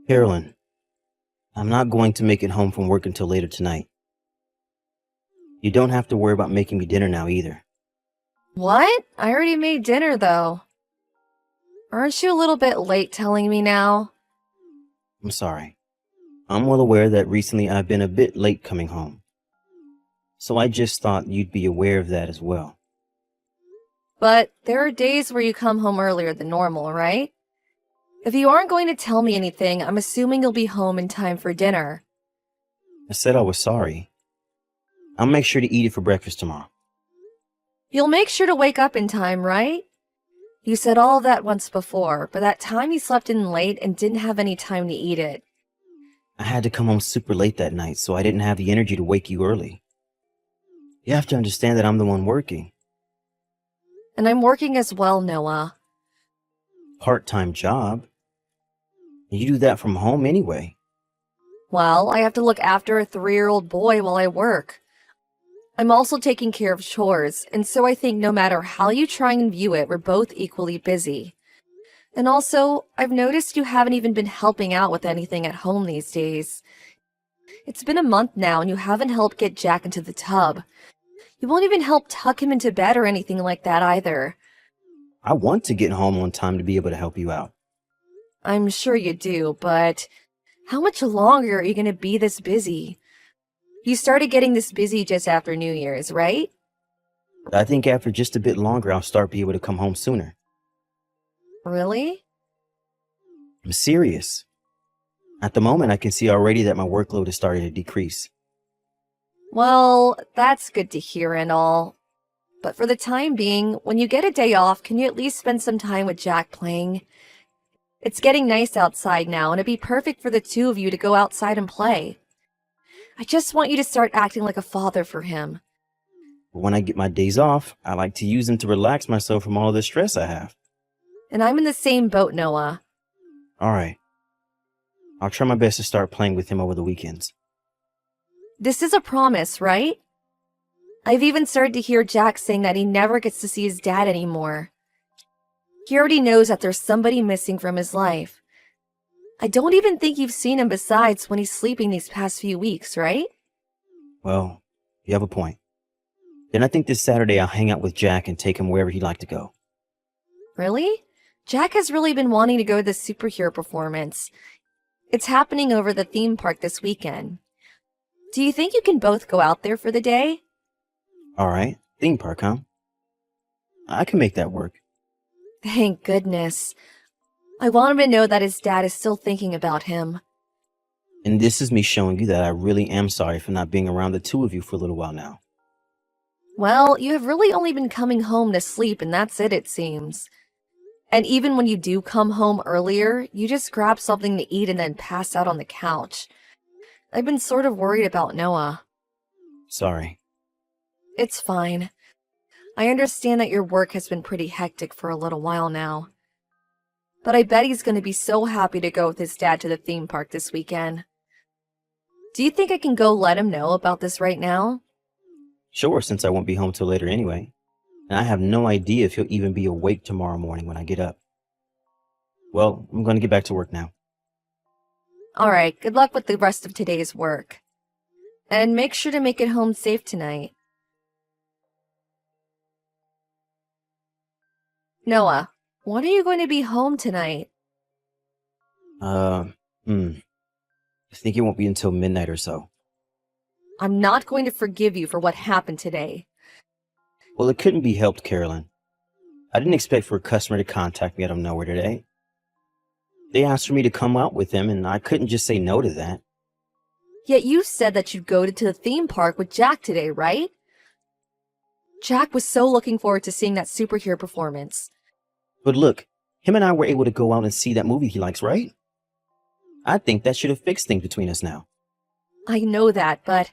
Carolyn, I'm not going to make it home from work until later tonight. You don't have to worry about making me dinner now either. What? I already made dinner, though. Aren't you a little bit late telling me now? I'm sorry. I'm well aware that recently I've been a bit late coming home. So I just thought you'd be aware of that as well. But there are days where you come home earlier than normal, right? If you aren't going to tell me anything, I'm assuming you'll be home in time for dinner. I said I was sorry. I'll make sure to eat it for breakfast tomorrow. You'll make sure to wake up in time, right? You said all of that once before, but that time you slept in late and didn't have any time to eat it. I had to come home super late that night, so I didn't have the energy to wake you early. You have to understand that I'm the one working. And I'm working as well, Noah. Part-time job. You do that from home anyway. Well, I have to look after a 3-year-old boy while I work. I'm also taking care of chores, and so I think no matter how you try and view it, we're both equally busy. And also, I've noticed you haven't even been helping out with anything at home these days. It's been a month now and you haven't helped get Jack into the tub. You won't even help tuck him into bed or anything like that either. I want to get home on time to be able to help you out. I'm sure you do, but how much longer are you going to be this busy? You started getting this busy just after New Year's, right? I think after just a bit longer, I'll start being able to come home sooner. Really? I'm serious. At the moment, I can see already that my workload is starting to decrease. Well, that's good to hear and all. But for the time being, when you get a day off, can you at least spend some time with Jack playing? It's getting nice outside now, and it'd be perfect for the two of you to go outside and play. I just want you to start acting like a father for him. But when I get my days off, I like to use them to relax myself from all the stress I have. And I'm in the same boat, Noah. All right. I'll try my best to start playing with him over the weekends. This is a promise, right? I've even started to hear Jack saying that he never gets to see his dad anymore. He already knows that there's somebody missing from his life. I don't even think you've seen him besides when he's sleeping these past few weeks, right? Well, you have a point. Then I think this Saturday I'll hang out with Jack and take him wherever he'd like to go. Really? Jack has really been wanting to go to the superhero performance. It's happening over the theme park this weekend. Do you think you can both go out there for the day? All right. Theme park, huh? I can make that work. Thank goodness. I want him to know that his dad is still thinking about him. And this is me showing you that I really am sorry for not being around the two of you for a little while now. Well, you have really only been coming home to sleep, and that's it seems. And even when you do come home earlier, you just grab something to eat and then pass out on the couch. I've been sort of worried about Noah. Sorry. It's fine. I understand that your work has been pretty hectic for a little while now. But I bet he's going to be so happy to go with his dad to the theme park this weekend. Do you think I can go let him know about this right now? Sure, since I won't be home till later anyway. And I have no idea if he'll even be awake tomorrow morning when I get up. Well, I'm going to get back to work now. Alright, good luck with the rest of today's work. And make sure to make it home safe tonight. Noah, when are you going to be home tonight? I think it won't be until midnight or so. I'm not going to forgive you for what happened today. Well, it couldn't be helped, Carolyn. I didn't expect for a customer to contact me out of nowhere today. They asked for me to come out with them, and I couldn't just say no to that. Yet you said that you'd go to the theme park with Jack today, right? Jack was so looking forward to seeing that superhero performance. But look, him and I were able to go out and see that movie he likes, right? I think that should have fixed things between us now. I know that, but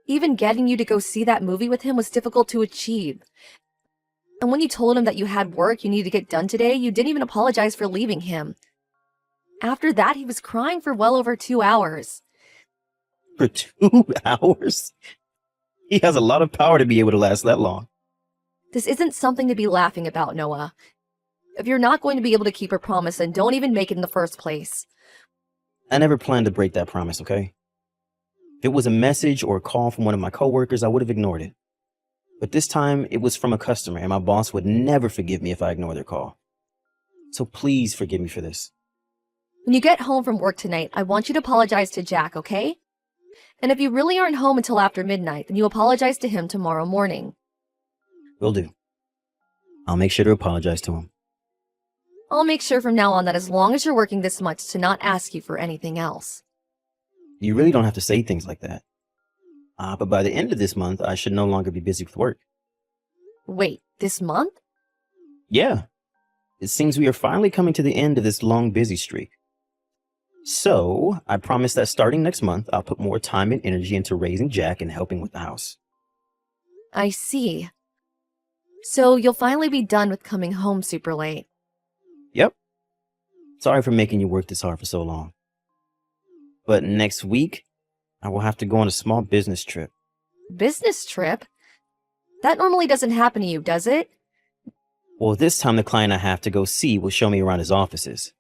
even getting you to go see that movie with him was difficult to achieve. And when you told him that you had work you needed to get done today, you didn't even apologize for leaving him. After that, he was crying for well over 2 hours. For 2 hours? He has a lot of power to be able to last that long. This isn't something to be laughing about, Noah. If you're not going to be able to keep a promise, then don't even make it in the first place. I never planned to break that promise, okay? If it was a message or a call from one of my coworkers, I would have ignored it. But this time, it was from a customer, and my boss would never forgive me if I ignored their call. So please forgive me for this. When you get home from work tonight, I want you to apologize to Jack, okay? And if you really aren't home until after midnight, then you apologize to him tomorrow morning. Will do. I'll make sure to apologize to him. I'll make sure from now on that as long as you're working this much to not ask you for anything else. You really don't have to say things like that. But by the end of this month, I should no longer be busy with work. Wait, this month? Yeah. It seems we are finally coming to the end of this long busy streak. So, I promise that starting next month, I'll put more time and energy into raising Jack and helping with the house. I see. So you'll finally be done with coming home super late. Yep. Sorry for making you work this hard for so long. But next week, I will have to go on a small business trip. Business trip? That normally doesn't happen to you, does it? Well, this time the client I have to go see will show me around his offices.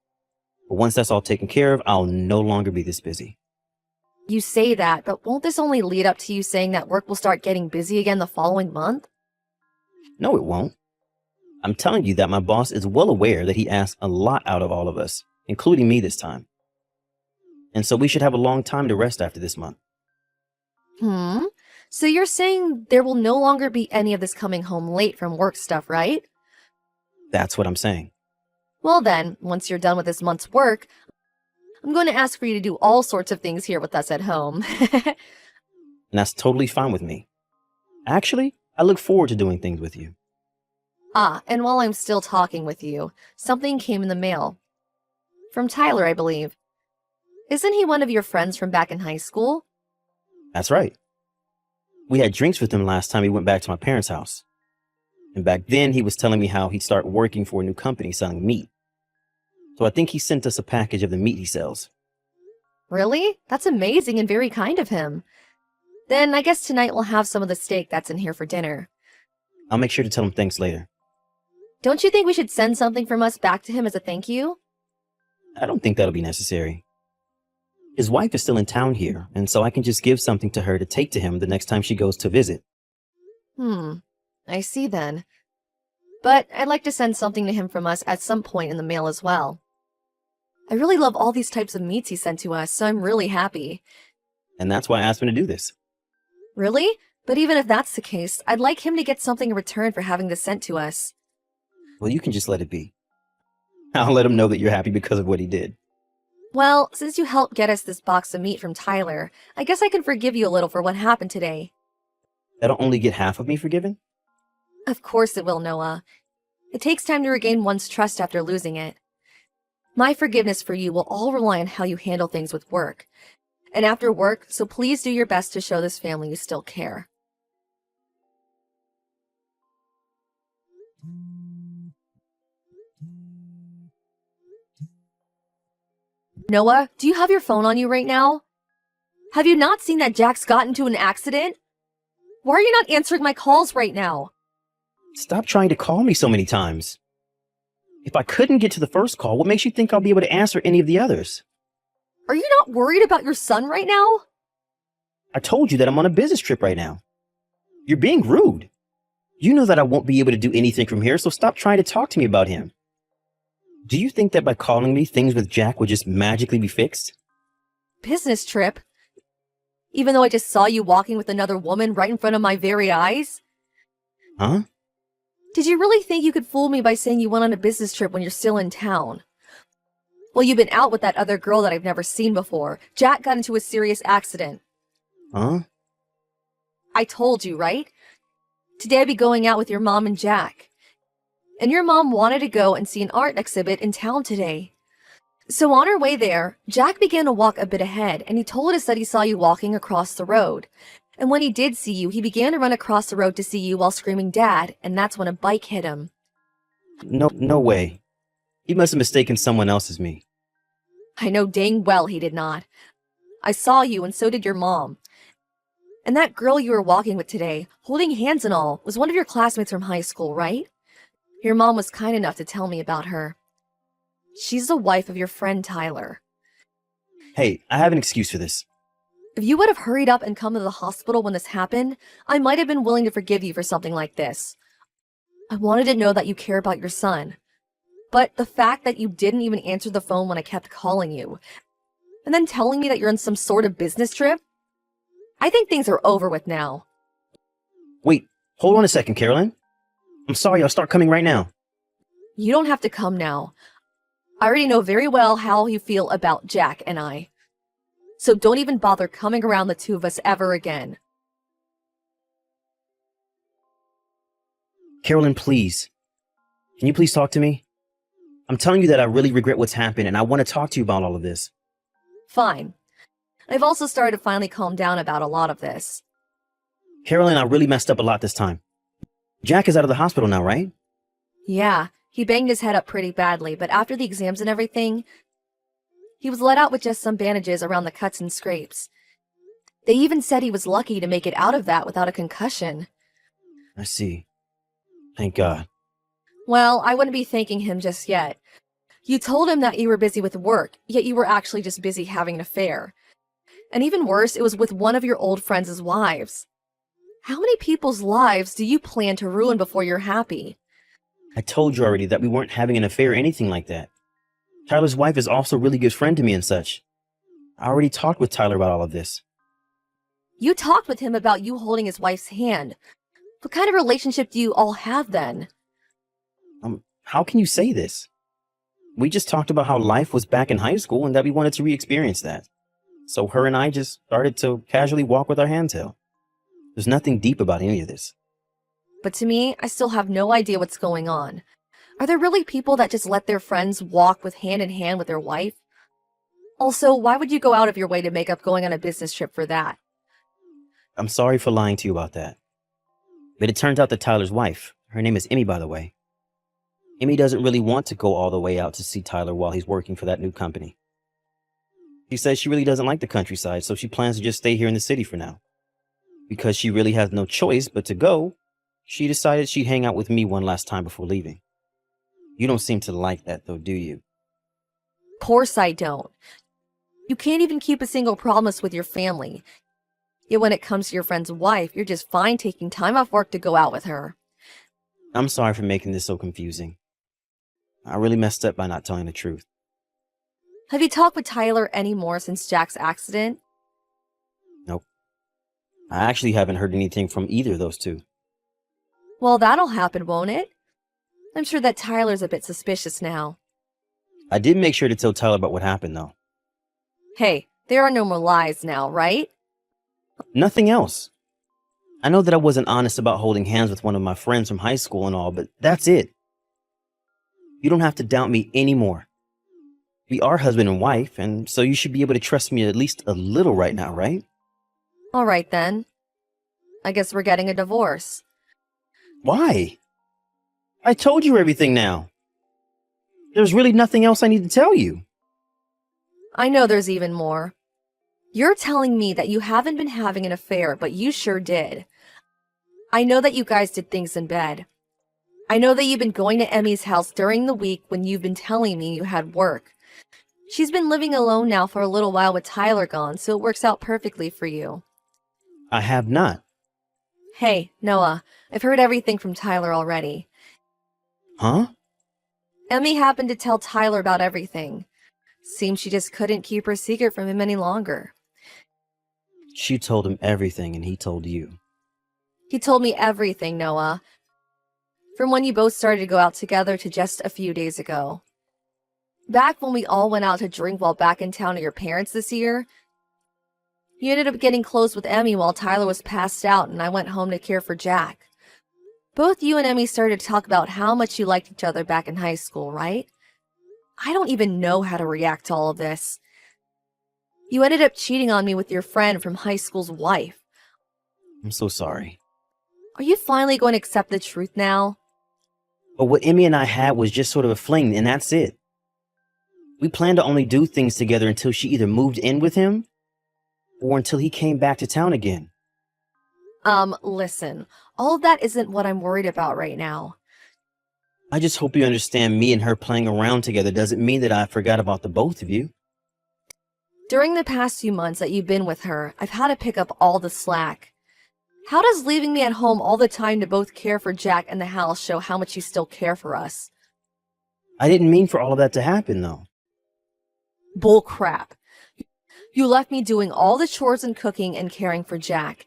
But once that's all taken care of, I'll no longer be this busy. You say that, but won't this only lead up to you saying that work will start getting busy again the following month? No, it won't. I'm telling you that my boss is well aware that he asks a lot out of all of us, including me this time. And so we should have a long time to rest after this month. So you're saying there will no longer be any of this coming home late from work stuff, right? That's what I'm saying. Well then, once you're done with this month's work, I'm going to ask for you to do all sorts of things here with us at home. And that's totally fine with me. Actually, I look forward to doing things with you. And while I'm still talking with you, something came in the mail. From Tyler, I believe. Isn't he one of your friends from back in high school? That's right. We had drinks with him last time he went back to my parents' house. And back then, he was telling me how he'd start working for a new company selling meat. So I think he sent us a package of the meat he sells. Really? That's amazing and very kind of him. Then I guess tonight we'll have some of the steak that's in here for dinner. I'll make sure to tell him thanks later. Don't you think we should send something from us back to him as a thank you? I don't think that'll be necessary. His wife is still in town here, and so I can just give something to her to take to him the next time she goes to visit. I see then. But I'd like to send something to him from us at some point in the mail as well. I really love all these types of meats he sent to us, so I'm really happy. And that's why I asked him to do this. Really? But even if that's the case, I'd like him to get something in return for having this sent to us. Well, you can just let it be. I'll let him know that you're happy because of what he did. Well, since you helped get us this box of meat from Tyler, I guess I can forgive you a little for what happened today. That'll only get half of me forgiven? Of course it will, Noah. It takes time to regain one's trust after losing it. My forgiveness for you will all rely on how you handle things with work. And after work, so please do your best to show this family you still care. Noah, do you have your phone on you right now? Have you not seen that Jack's got into an accident? Why are you not answering my calls right now? Stop trying to call me so many times. If I couldn't get to the first call, what makes you think I'll be able to answer any of the others? Are you not worried about your son right now? I told you that I'm on a business trip right now. You're being rude. You know that I won't be able to do anything from here, so stop trying to talk to me about him. Do you think that by calling me, things with Jack would just magically be fixed? Business trip? Even though I just saw you walking with another woman right in front of my very eyes? Huh? Did you really think you could fool me by saying you went on a business trip when you're still in town? Well, you've been out with that other girl that I've never seen before. Jack got into a serious accident. Huh? I told you, right? Today I'd be going out with your mom and Jack. And your mom wanted to go and see an art exhibit in town today. So on our way there, Jack began to walk a bit ahead, and he told us that he saw you walking across the road. And when he did see you, he began to run across the road to see you while screaming, "Dad," and that's when a bike hit him. No way. He must have mistaken someone else as me. I know dang well he did not. I saw you, and so did your mom. And that girl you were walking with today, holding hands and all, was one of your classmates from high school, right? Your mom was kind enough to tell me about her. She's the wife of your friend Tyler. Hey, I have an excuse for this. If you would have hurried up and come to the hospital when this happened, I might have been willing to forgive you for something like this. I wanted to know that you care about your son. But the fact that you didn't even answer the phone when I kept calling you, and then telling me that you're on some sort of business trip, I think things are over with now. Wait, hold on a second, Carolyn. I'm sorry, I'll start coming right now. You don't have to come now. I already know very well how you feel about Jack and I. So don't even bother coming around the two of us ever again. Carolyn, please. Can you please talk to me? I'm telling you that I really regret what's happened, and I want to talk to you about all of this. Fine. I've also started to finally calm down about a lot of this. Carolyn, I really messed up a lot this time. Jack is out of the hospital now, right? Yeah, he banged his head up pretty badly, but after the exams and everything, he was let out with just some bandages around the cuts and scrapes. They even said he was lucky to make it out of that without a concussion. I see. Thank God. Well, I wouldn't be thanking him just yet. You told him that you were busy with work, yet you were actually just busy having an affair. And even worse, it was with one of your old friends' wives. How many people's lives do you plan to ruin before you're happy? I told you already that we weren't having an affair or anything like that. Tyler's wife is also a really good friend to me and such. I already talked with Tyler about all of this. You talked with him about you holding his wife's hand. What kind of relationship do you all have then? How can you say this? We just talked about how life was back in high school and that we wanted to re-experience that. So her and I just started to casually walk with our hands held. There's nothing deep about any of this. But to me, I still have no idea what's going on. Are there really people that just let their friends walk with hand in hand with their wife? Also, why would you go out of your way to make up going on a business trip for that? I'm sorry for lying to you about that. But it turns out that Tyler's wife, her name is Emmy, by the way. Emmy doesn't really want to go all the way out to see Tyler while he's working for that new company. She says she really doesn't like the countryside, so she plans to just stay here in the city for now. Because she really has no choice but to go, she decided she'd hang out with me one last time before leaving. You don't seem to like that though, do you? Of course I don't. You can't even keep a single promise with your family. Yet when it comes to your friend's wife, you're just fine taking time off work to go out with her. I'm sorry for making this so confusing. I really messed up by not telling the truth. Have you talked with Tyler any more since Jack's accident? Nope. I actually haven't heard anything from either of those two. Well, that'll happen, won't it? I'm sure that Tyler's a bit suspicious now. I did make sure to tell Tyler about what happened, though. Hey, there are no more lies now, right? Nothing else. I know that I wasn't honest about holding hands with one of my friends from high school and all, but that's it. You don't have to doubt me anymore. We are husband and wife, and so you should be able to trust me at least a little right now, right? All right then. I guess we're getting a divorce. Why? I told you everything now. There's really nothing else I need to tell you. I know there's even more. You're telling me that you haven't been having an affair, but you sure did. I know that you guys did things in bed. I know that you've been going to Emmy's house during the week when you've been telling me you had work. She's been living alone now for a little while with Tyler gone, so it works out perfectly for you. I have not. Hey, Noah, I've heard everything from Tyler already. Huh? Emmy happened to tell Tyler about everything. Seems she just couldn't keep her secret from him any longer. She told him everything and he told you. He told me everything, Noah. From when you both started to go out together to just a few days ago. Back when we all went out to drink while back in town at your parents this year, you ended up getting close with Emmy while Tyler was passed out and I went home to care for Jack. Both you and Emmy started to talk about how much you liked each other back in high school, right? I don't even know how to react to all of this. You ended up cheating on me with your friend from high school's wife. I'm so sorry. Are you finally going to accept the truth now? But what Emmy and I had was just sort of a fling, and that's it. We planned to only do things together until she either moved in with him or until he came back to town again. Listen, all of that isn't what I'm worried about right now. I just hope you understand me and her playing around together doesn't mean that I forgot about the both of you. During the past few months that you've been with her, I've had to pick up all the slack. How does leaving me at home all the time to both care for Jack and the house show how much you still care for us? I didn't mean for all of that to happen, though. Bull crap. You left me doing all the chores and cooking and caring for Jack,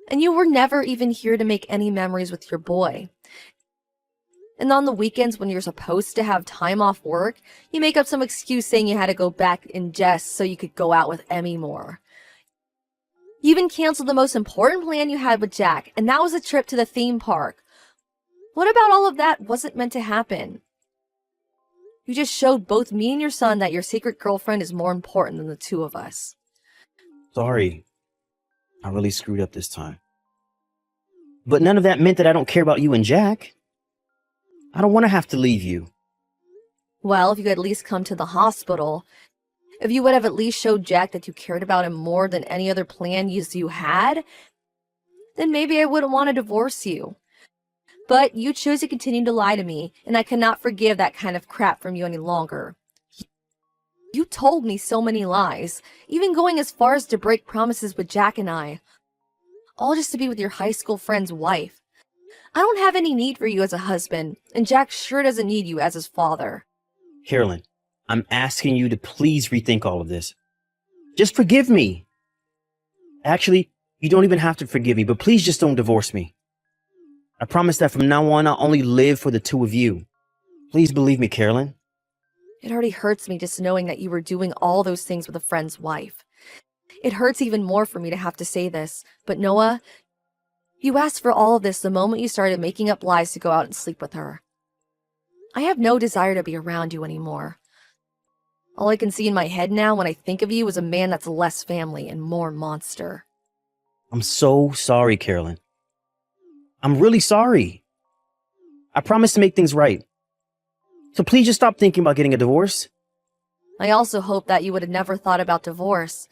and you were never even here to make any memories with your boy. And on the weekends when you're supposed to have time off work, you make up some excuse saying you had to go back in jest so you could go out with Emmy more. You even canceled the most important plan you had with Jack, and that was a trip to the theme park. What about all of that wasn't meant to happen? You just showed both me and your son that your secret girlfriend is more important than the two of us. Sorry. I really screwed up this time. But none of that meant that I don't care about you and Jack. I don't want to have to leave you. Well, if you could at least come to the hospital, if you would have at least showed Jack that you cared about him more than any other plan you had, then maybe I wouldn't want to divorce you. But you chose to continue to lie to me, and I cannot forgive that kind of crap from you any longer. You told me so many lies, even going as far as to break promises with Jack and I, all just to be with your high school friend's wife. I don't have any need for you as a husband, and Jack sure doesn't need you as his father. Carolyn, I'm asking you to please rethink all of this. Just forgive me. Actually, you don't even have to forgive me, but please just don't divorce me. I promise that from now on, I'll only live for the two of you. Please believe me, Carolyn. It already hurts me just knowing that you were doing all those things with a friend's wife. It hurts even more for me to have to say this, but Noah, you asked for all of this the moment you started making up lies to go out and sleep with her. I have no desire to be around you anymore. All I can see in my head now when I think of you is a man that's less family and more monster. I'm so sorry, Carolyn. I'm really sorry. I promise to make things right. So please just stop thinking about getting a divorce. I also hope that you would have never thought about divorce,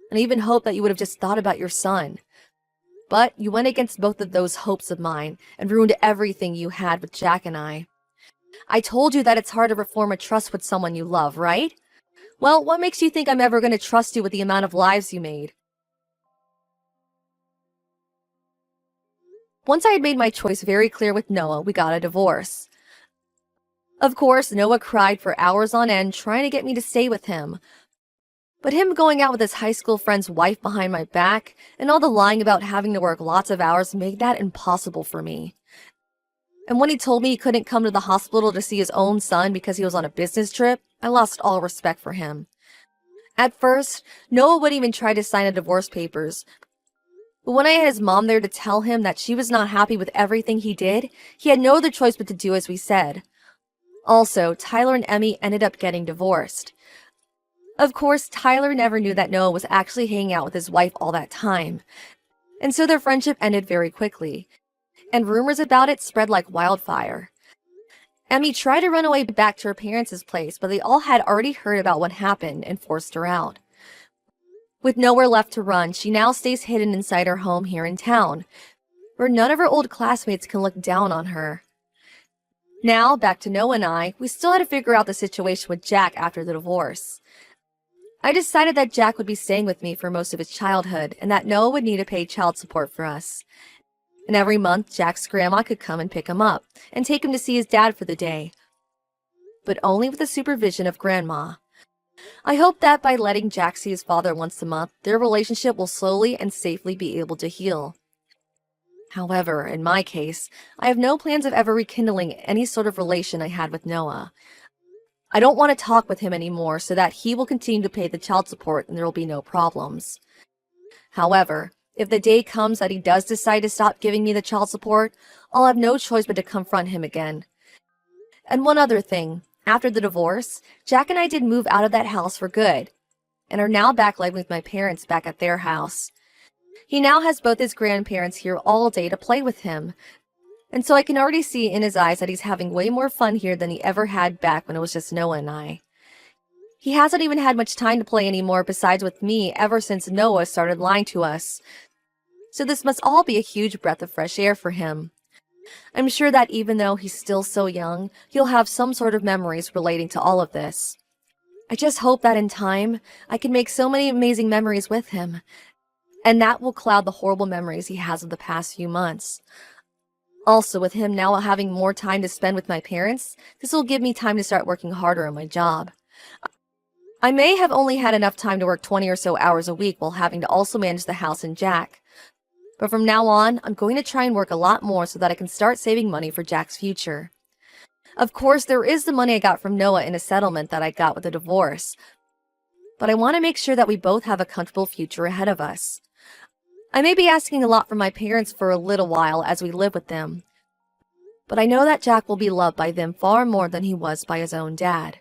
and I even hope that you would have just thought about your son. But you went against both of those hopes of mine and ruined everything you had with Jack and I. I told you that it's hard to reform a trust with someone you love, right? Well, what makes you think I'm ever going to trust you with the amount of lies you made? Once I had made my choice very clear with Noah, we got a divorce. Of course, Noah cried for hours on end trying to get me to stay with him. But him going out with his high school friend's wife behind my back and all the lying about having to work lots of hours made that impossible for me. And when he told me he couldn't come to the hospital to see his own son because he was on a business trip, I lost all respect for him. At first, Noah wouldn't even try to sign the divorce papers. But when I had his mom there to tell him that she was not happy with everything he did, he had no other choice but to do as we said. Also, Tyler and Emmy ended up getting divorced. Of course, Tyler never knew that Noah was actually hanging out with his wife all that time, and so their friendship ended very quickly, and rumors about it spread like wildfire. Emmy tried to run away back to her parents' place, but they all had already heard about what happened and forced her out. With nowhere left to run, she now stays hidden inside her home here in town, where none of her old classmates can look down on her. Now, back to Noah and I, we still had to figure out the situation with Jack after the divorce. I decided that Jack would be staying with me for most of his childhood, and that Noah would need to pay child support for us. And every month, Jack's grandma could come and pick him up, and take him to see his dad for the day. But only with the supervision of Grandma. I hope that by letting Jack see his father once a month, their relationship will slowly and safely be able to heal. However, in my case, I have no plans of ever rekindling any sort of relation I had with Noah. I don't want to talk with him anymore so that he will continue to pay the child support and there will be no problems. However, if the day comes that he does decide to stop giving me the child support, I'll have no choice but to confront him again. And one other thing, after the divorce, Jack and I did move out of that house for good, and are now back living with my parents back at their house. He now has both his grandparents here all day to play with him, and so I can already see in his eyes that he's having way more fun here than he ever had back when it was just Noah and I. He hasn't even had much time to play anymore besides with me ever since Noah started lying to us. So this must all be a huge breath of fresh air for him. I'm sure that even though he's still so young, he'll have some sort of memories relating to all of this. I just hope that in time, I can make so many amazing memories with him, and that will cloud the horrible memories he has of the past few months. Also, with him now having more time to spend with my parents, this will give me time to start working harder on my job. I may have only had enough time to work 20 or so hours a week while having to also manage the house and Jack. But from now on, I'm going to try and work a lot more so that I can start saving money for Jack's future. Of course, there is the money I got from Noah in a settlement that I got with a divorce. But I want to make sure that we both have a comfortable future ahead of us. I may be asking a lot from my parents for a little while as we live with them. But I know that Jack will be loved by them far more than he was by his own dad.